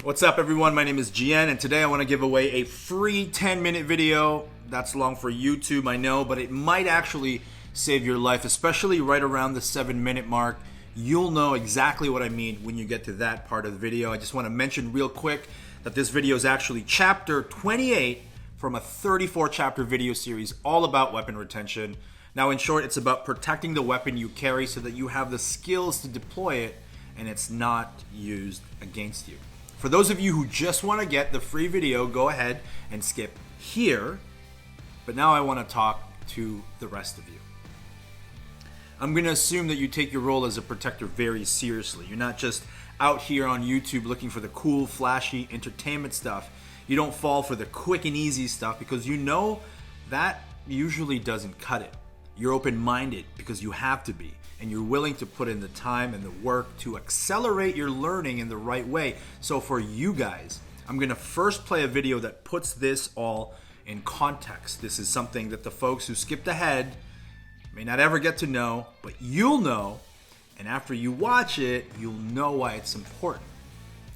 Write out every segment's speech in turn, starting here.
What's up everyone, my name is GN and today I want to give away a free 10-minute video. That's long for YouTube, I know, but it might actually save your life, especially right around the 7-minute mark. You'll know exactly what I mean when you get to that part of the video. I just want to mention real quick that this video is actually chapter 28 from a 34 chapter video series all about weapon retention. Now in short, it's about protecting the weapon you carry so that you have the skills to deploy it and it's not used against you. For those of you who just want to get the free video, go ahead and skip here. But now I want to talk to the rest of you. I'm going to assume that you take your role as a protector very seriously. You're not just out here on YouTube looking for the cool, flashy entertainment stuff. You don't fall for the quick and easy stuff because you know that usually doesn't cut it. You're open-minded because you have to be, and you're willing to put in the time and the work to accelerate your learning in the right way. So for you guys, I'm going to first play a video that puts this all in context. This is something that the folks who skipped ahead may not ever get to know, but you'll know, and after you watch it, you'll know why it's important.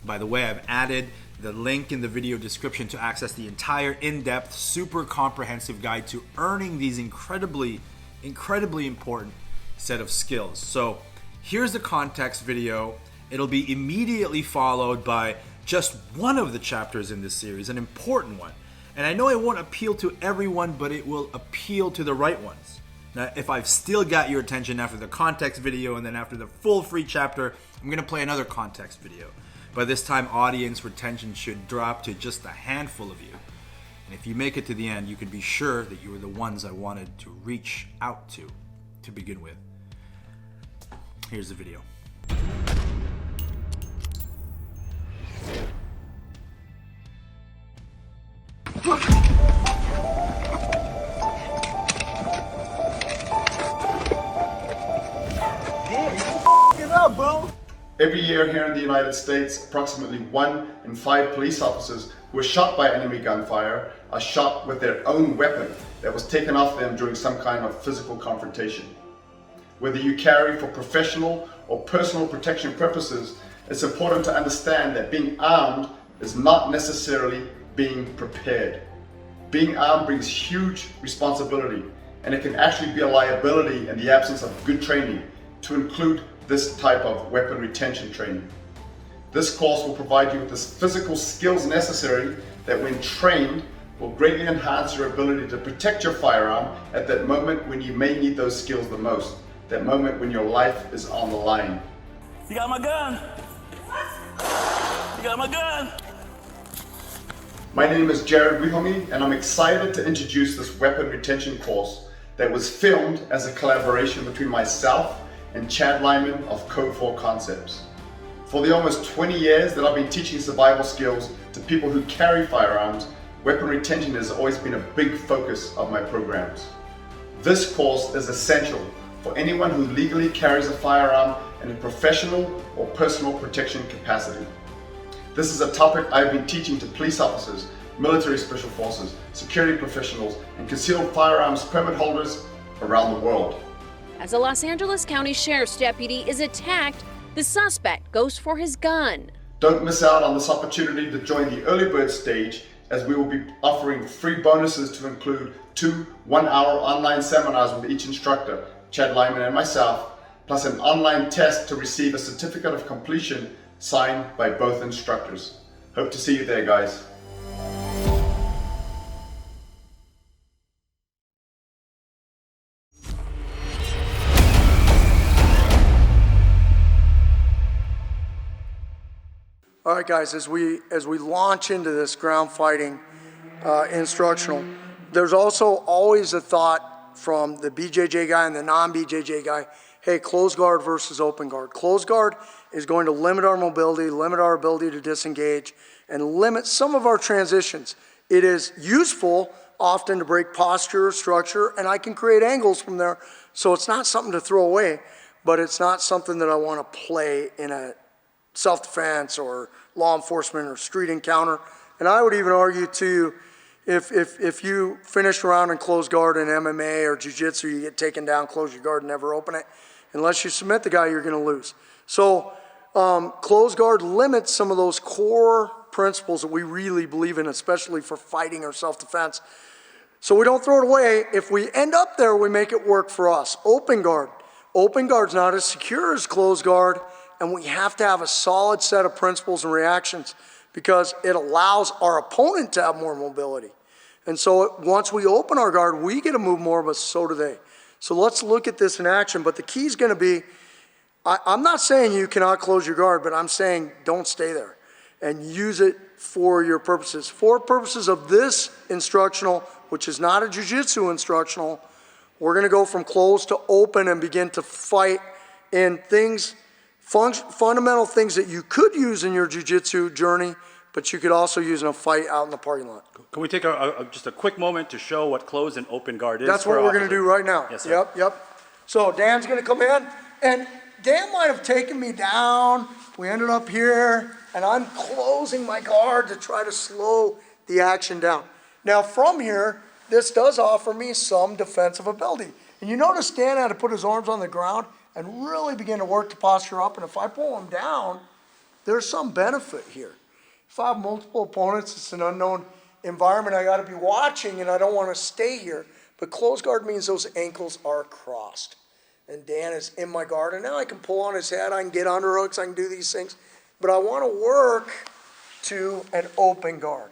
By the way, I've added the link in the video description to access the entire in-depth, super comprehensive guide to earning these incredibly important set of skills. So here's the context video. It'll be immediately followed by just one of the chapters in this series, an important one. And I know it won't appeal to everyone, but it will appeal to the right ones. Now, if I've still got your attention after the context video and then after the full free chapter, I'm going to play another context video. By this time, audience retention should drop to just a handful of you. And if you make it to the end, you can be sure that you were the ones I wanted to reach out to begin with. Here's the video. Every year here in the United States, approximately 1 in 5 police officers who are shot by enemy gunfire are shot with their own weapon that was taken off them during some kind of physical confrontation. Whether you carry for professional or personal protection purposes, it's important to understand that being armed is not necessarily being prepared. Being armed brings huge responsibility, and it can actually be a liability in the absence of good training, to include this type of weapon retention training. This course will provide you with the physical skills necessary that when trained will greatly enhance your ability to protect your firearm at that moment when you may need those skills the most, that moment when your life is on the line. You got my gun! You got my gun! My name is Jared Wihomi, and I'm excited to introduce this weapon retention course that was filmed as a collaboration between myself and Chad Lyman of Code 4 Concepts. For the almost 20 years that I've been teaching survival skills to people who carry firearms, weapon retention has always been a big focus of my programs. This course is essential for anyone who legally carries a firearm in a professional or personal protection capacity. This is a topic I've been teaching to police officers, military special forces, security professionals, and concealed firearms permit holders around the world. As a Los Angeles County Sheriff's deputy is attacked, the suspect goes for his gun. Don't miss out on this opportunity to join the early bird stage, as we will be offering free bonuses to include 2 one-hour online seminars with each instructor, Chad Lyman and myself, plus an online test to receive a certificate of completion signed by both instructors. Hope to see you there, guys. All right, guys, as we launch into this ground fighting instructional, there's also always a thought from the BJJ guy and the non-BJJ guy, hey, closed guard versus open guard. Closed guard is going to limit our mobility, limit our ability to disengage, and limit some of our transitions. It is useful often to break posture, structure, and I can create angles from there, so it's not something to throw away, but it's not something that I want to play in a self-defense or law enforcement or street encounter. And I would even argue to you, if you finish a round in closed guard in MMA or jiu-jitsu, you get taken down, close your guard, and never open it. Unless you submit the guy, you're going to lose. So Closed guard limits some of those core principles that we really believe in, especially for fighting or self-defense. So we don't throw it away. If we end up there, we make it work for us. Open guard. Open guard's not as secure as closed guard, and we have to have a solid set of principles and reactions because it allows our opponent to have more mobility. And so once we open our guard, we get to move more, but so do they. So let's look at this in action. But the key is going to be, I'm not saying you cannot close your guard, but I'm saying don't stay there and use it for your purposes. For purposes of this instructional, which is not a jiu-jitsu instructional, we're going to go from closed to open and begin to fight in things, fundamental things that you could use in your jiu-jitsu journey, but you could also use in a fight out in the parking lot. Can we take just a quick moment to show what closed and open guard is? That's what we're going to do right now. Yes, sir. Yep. So Dan's going to come in, and Dan might have taken me down. We ended up here, and I'm closing my guard to try to slow the action down. Now from here, this does offer me some defensive ability. And you notice Dan had to put his arms on the ground and really begin to work the posture up. And if I pull him down, there's some benefit here. If I have multiple opponents, it's an unknown environment I got to be watching, and I don't want to stay here. But closed guard means those ankles are crossed. And Dan is in my guard, and now I can pull on his head, I can get underhooks, I can do these things. But I want to work to an open guard,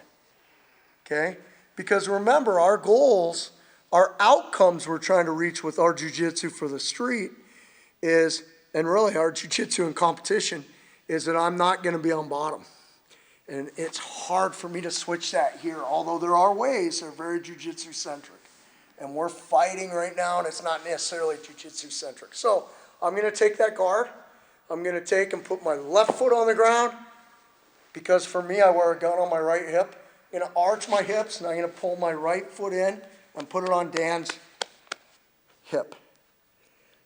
okay? Because remember, our goals, our outcomes we're trying to reach with our jiu-jitsu for the street is, and really our jiu-jitsu in competition, is that I'm not going to be on bottom. And it's hard for me to switch that here, although there are ways that are very jiu-jitsu centric. And we're fighting right now, and it's not necessarily jiu-jitsu centric. So I'm going to take that guard. I'm going to take and put my left foot on the ground, because for me, I wear a gun on my right hip. I'm going to arch my hips, and I'm going to pull my right foot in and put it on Dan's hip.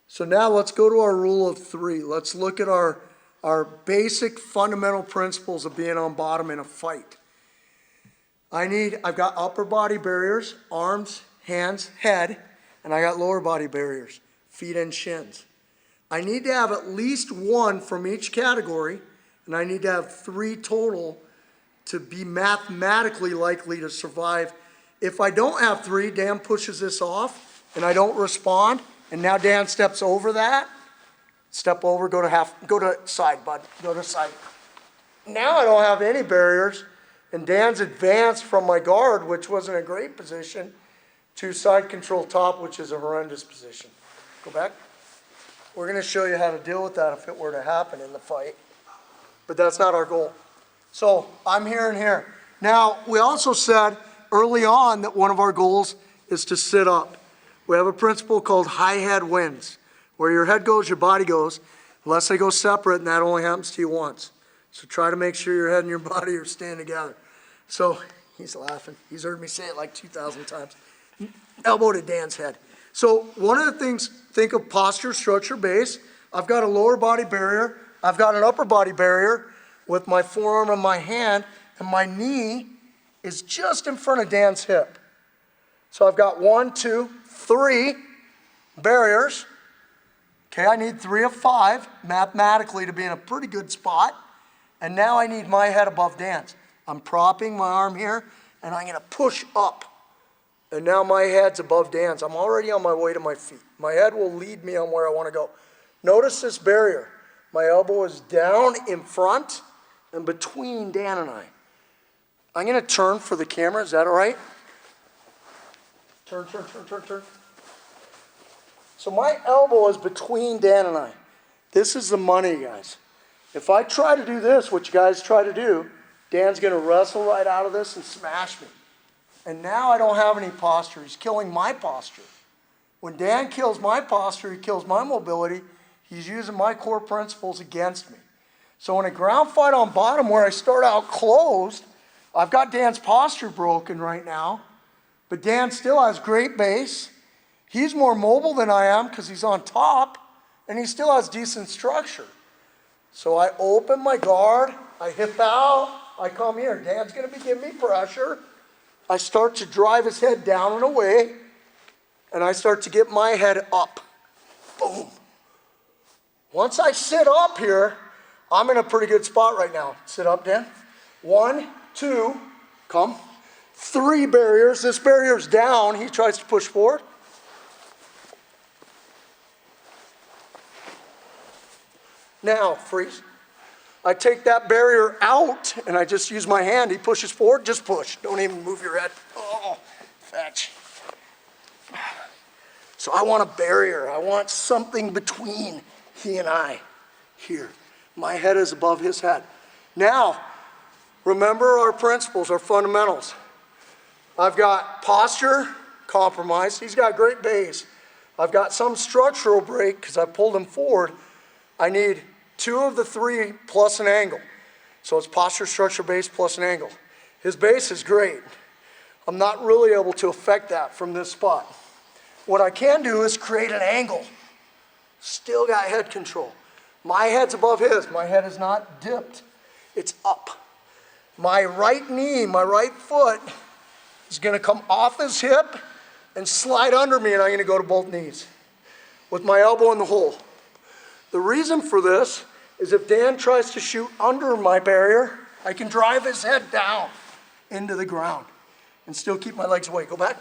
So now let's go to our rule of three. Let's look at our basic fundamental principles of being on bottom in a fight. I've got upper body barriers, arms, hands, head, and I got lower body barriers, feet and shins. I need to have at least one from each category, and I need to have 3 total to be mathematically likely to survive. If I don't have 3, Dan pushes this off, and I don't respond, and now Dan steps over that. Step over, go to side, bud, go to side. Now I don't have any barriers, and Dan's advanced from my guard, which wasn't a great position, to side control top, which is a horrendous position. Go back. We're going to show you how to deal with that if it were to happen in the fight, but that's not our goal. So I'm here and here. Now, we also said early on that one of our goals is to sit up. We have a principle called high head wins. Where your head goes, your body goes, unless they go separate, and that only happens to you once. So try to make sure your head and your body are staying together. So he's laughing. He's heard me say it like 2,000 times. Elbow to Dan's head. So one of the things, think of posture, structure, base. I've got a lower body barrier. I've got an upper body barrier with my forearm and my hand, and my knee is just in front of Dan's hip. So I've got 1, 2, 3 barriers. Okay, I need 3 of 5 mathematically to be in a pretty good spot. And now I need my head above Dan's. I'm propping my arm here, and I'm going to push up. And now my head's above Dan's. I'm already on my way to my feet. My head will lead me on where I want to go. Notice this barrier. My elbow is down in front and between Dan and I. I'm going to turn for the camera. Is that all right? Turn. So my elbow is between Dan and I. This is the money, guys. If I try to do this, what you guys try to do, Dan's going to wrestle right out of this and smash me. And now I don't have any posture. He's killing my posture. When Dan kills my posture, he kills my mobility. He's using my core principles against me. So in a ground fight on bottom where I start out closed, I've got Dan's posture broken right now, but Dan still has great base. He's more mobile than I am because he's on top, and he still has decent structure. So I open my guard, I hip out, I come here. Dan's going to be giving me pressure. I start to drive his head down and away, and I start to get my head up. Boom. Once I sit up here, I'm in a pretty good spot right now. Sit up, Dan. 1, 2, come. 3 barriers. This barrier's down. He tries to push forward. Now, freeze. I take that barrier out and I just use my hand. He pushes forward, just push. Don't even move your head. Oh, fetch. So I want a barrier. I want something between he and I here. My head is above his head. Now, remember our principles, our fundamentals. I've got posture, compromise. He's got great base. I've got some structural break because I pulled him forward. I need 2 of the 3 plus an angle. So it's posture, structure, base plus an angle. His base is great. I'm not really able to affect that from this spot. What I can do is create an angle. Still got head control. My head's above his. My head is not dipped. It's up. My right knee, my right foot is going to come off his hip and slide under me, and I'm going to go to both knees with my elbow in the hole. The reason for this is if Dan tries to shoot under my barrier, I can drive his head down into the ground and still keep my legs away. Go back.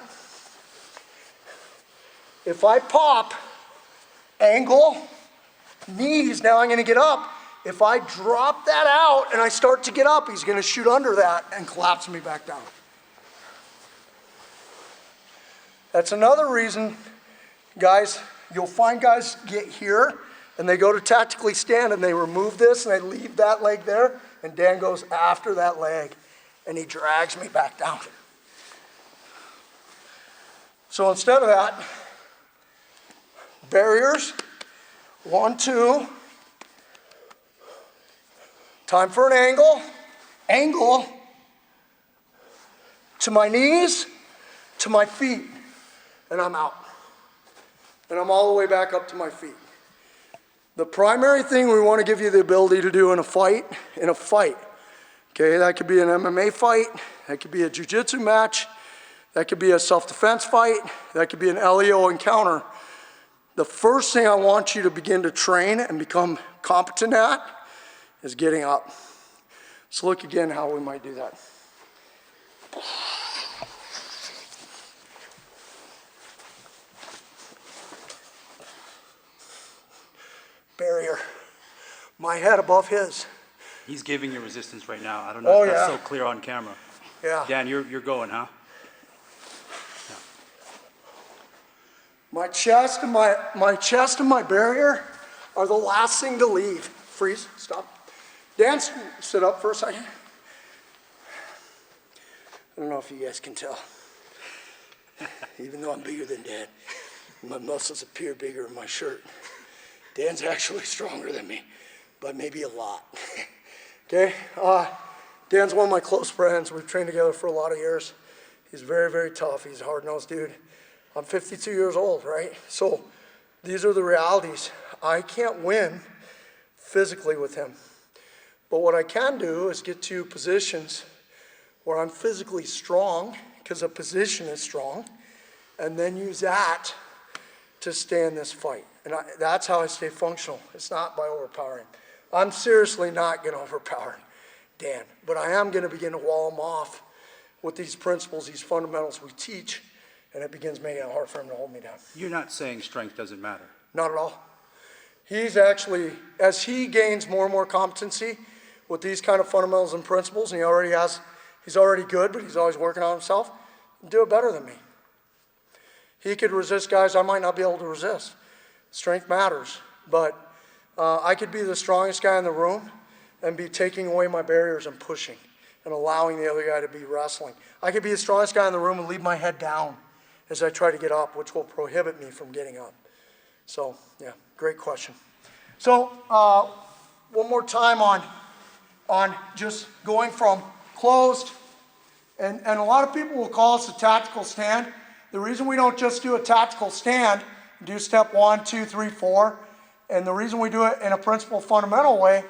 If I pop, angle, knees, now I'm going to get up. If I drop that out and I start to get up, he's going to shoot under that and collapse me back down. That's another reason, guys, you'll find guys get here and they go to tactically stand and they remove this and they leave that leg there, and Dan goes after that leg and he drags me back down. So instead of that, barriers, 1, 2. Time for an angle. Angle to my knees, to my feet, and I'm out. And I'm all the way back up to my feet. The primary thing we want to give you the ability to do in a fight, okay, that could be an MMA fight, that could be a jiu-jitsu match, that could be a self-defense fight, that could be an LEO encounter. The first thing I want you to begin to train and become competent at is getting up. Let's look again how we might do that. Barrier. My head above his. He's giving you resistance right now. I don't know if that's so clear on camera. Yeah. Dan, you're going, huh? My chest and my barrier are the last thing to leave. Freeze, stop. Dan, sit up for a second. I don't know if you guys can tell. Even though I'm bigger than Dan, my muscles appear bigger in my shirt. Dan's actually stronger than me, but maybe a lot. Okay, Dan's one of my close friends. We've trained together for a lot of years. He's very, very tough. He's a hard-nosed dude. I'm 52 years old, right? So these are the realities. I can't win physically with him. But what I can do is get to positions where I'm physically strong, because a position is strong, and then use that to stay in this fight. And that's how I stay functional. It's not by overpowering. I'm seriously not going to overpower Dan, but I am going to begin to wall him off with these principles, these fundamentals we teach, and it begins making it hard for him to hold me down. You're not saying strength doesn't matter. Not at all. He's actually, as he gains more and more competency with these kind of fundamentals and principles, and he's already good, but he's always working on himself, he'll do it better than me. He could resist guys I might not be able to resist. Strength matters, but I could be the strongest guy in the room and be taking away my barriers and pushing and allowing the other guy to be wrestling. I could be the strongest guy in the room and leave my head down as I try to get up, which will prohibit me from getting up. So, yeah, great question. So, one more time on just going from closed, and a lot of people will call us a tactical stand. The reason we don't just do a tactical stand, do step 1, 2, 3, 4, and the reason we do it in a principle fundamental way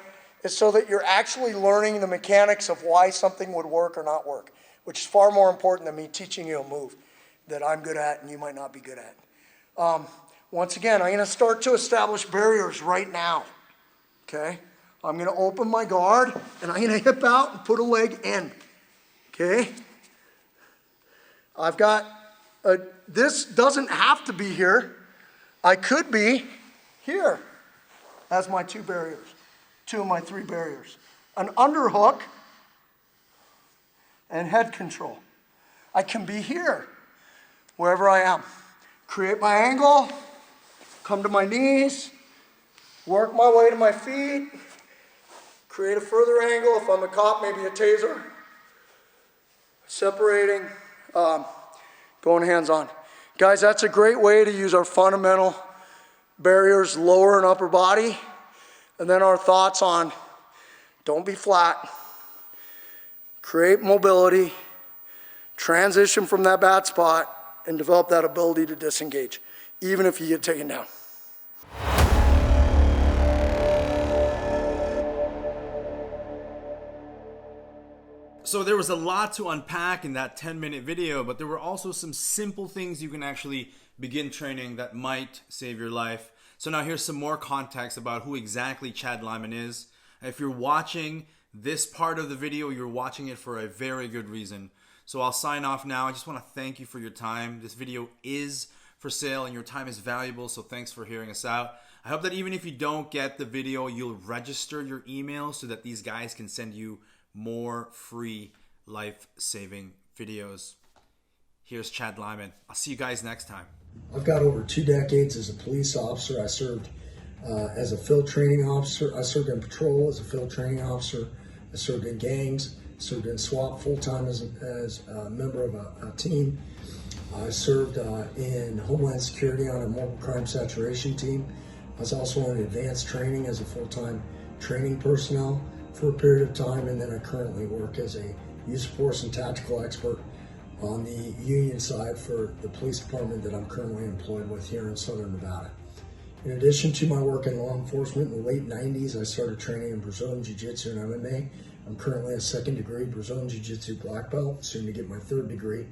is so that you're actually learning the mechanics of why something would work or not work, which is far more important than me teaching you a move that I'm good at and you might not be good at. Once again, I'm going to start to establish barriers right now, okay? I'm gonna open my guard and I'm gonna hip out and put a leg in, okay? I've got, this doesn't have to be here. I could be here as my 2 barriers, 2 of my 3 barriers. An underhook and head control. I can be here, wherever I am. Create my angle, come to my knees, work my way to my feet, create a further angle. If I'm a cop, maybe a taser. Separating, going hands on. Guys, that's a great way to use our fundamental barriers, lower and upper body, and then our thoughts on don't be flat, create mobility, transition from that bad spot, and develop that ability to disengage, even if you get taken down. So there was a lot to unpack in that 10-minute video, but there were also some simple things you can actually begin training that might save your life. So now here's some more context about who exactly Chad Lyman is. If you're watching this part of the video, you're watching it for a very good reason. So I'll sign off now. I just want to thank you for your time. This video is for sale and your time is valuable, so thanks for hearing us out. I hope that even if you don't get the video, you'll register your email so that these guys can send you more free life-saving videos. Here's Chad Lyman. I'll see you guys next time. I've got over 2 decades as a police officer. I served as a field training officer. I served in patrol as a field training officer. I served in gangs, served in SWAT full-time as a member of a team. I served in Homeland Security on a mobile crime saturation team. I was also on advanced training as a full-time training personnel for a period of time, and then I currently work as a use of force and tactical expert on the union side for the police department that I'm currently employed with here in Southern Nevada. In addition to my work in law enforcement, in the late 90s, I started training in Brazilian Jiu-Jitsu and MMA. I'm currently a 2nd degree Brazilian Jiu-Jitsu black belt, soon to get my 3rd degree.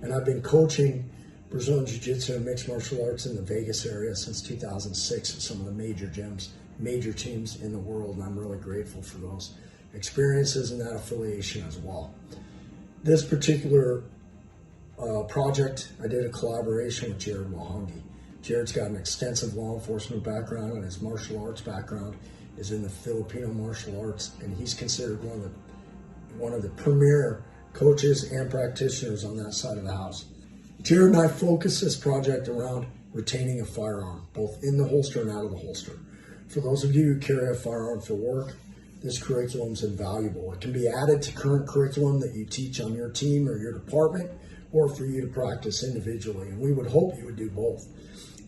And I've been coaching Brazilian Jiu-Jitsu and mixed martial arts in the Vegas area since 2006 at some of the major gyms, major teams in the world, and I'm really grateful for those experiences and that affiliation as well. This particular project, I did a collaboration with Jared Wahangi. Jared's got an extensive law enforcement background, and his martial arts background is in the Filipino martial arts, and he's considered one of the premier coaches and practitioners on that side of the house. Jared and I focus this project around retaining a firearm, both in the holster and out of the holster. For those of you who carry a firearm for work, this curriculum is invaluable. It can be added to current curriculum that you teach on your team or your department, or for you to practice individually. And we would hope you would do both.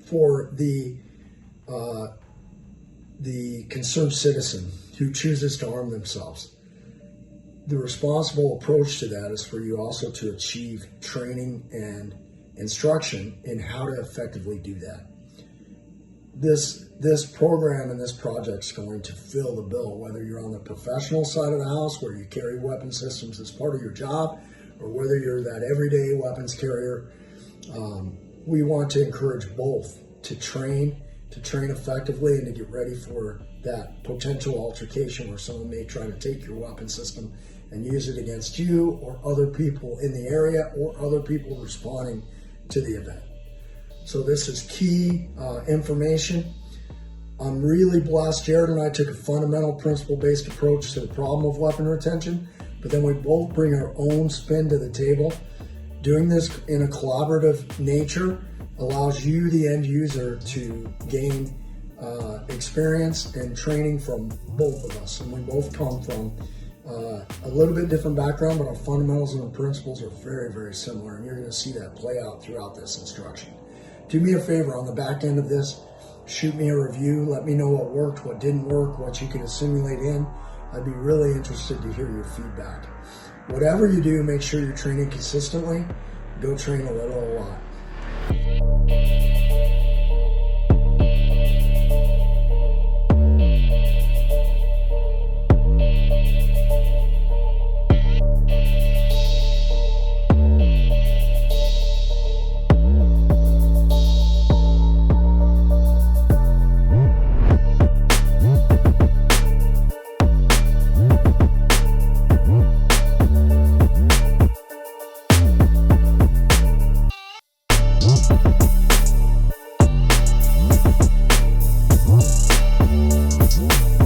For the concerned citizen who chooses to arm themselves, the responsible approach to that is for you also to achieve training and instruction in how to effectively do that. This program and this project is going to fill the bill, whether you're on the professional side of the house where you carry weapon systems as part of your job, or whether you're that everyday weapons carrier. We want to encourage both to train effectively and to get ready for that potential altercation where someone may try to take your weapon system and use it against you or other people in the area or other people responding to the event. So this is key information. I'm really blessed. Jared and I took a fundamental principle-based approach to the problem of weapon retention, but then we both bring our own spin to the table. Doing this in a collaborative nature allows you, the end user, to gain experience and training from both of us. And we both come from a little bit different background, but our fundamentals and our principles are very, very similar. And you're going to see that play out throughout this instruction. Do me a favor on the back end of this, shoot me a review, let me know what worked, what didn't work, what you could assimilate in. I'd be really interested to hear your feedback. Whatever you do, make sure you're training consistently. Go train a little, a lot. Thank you.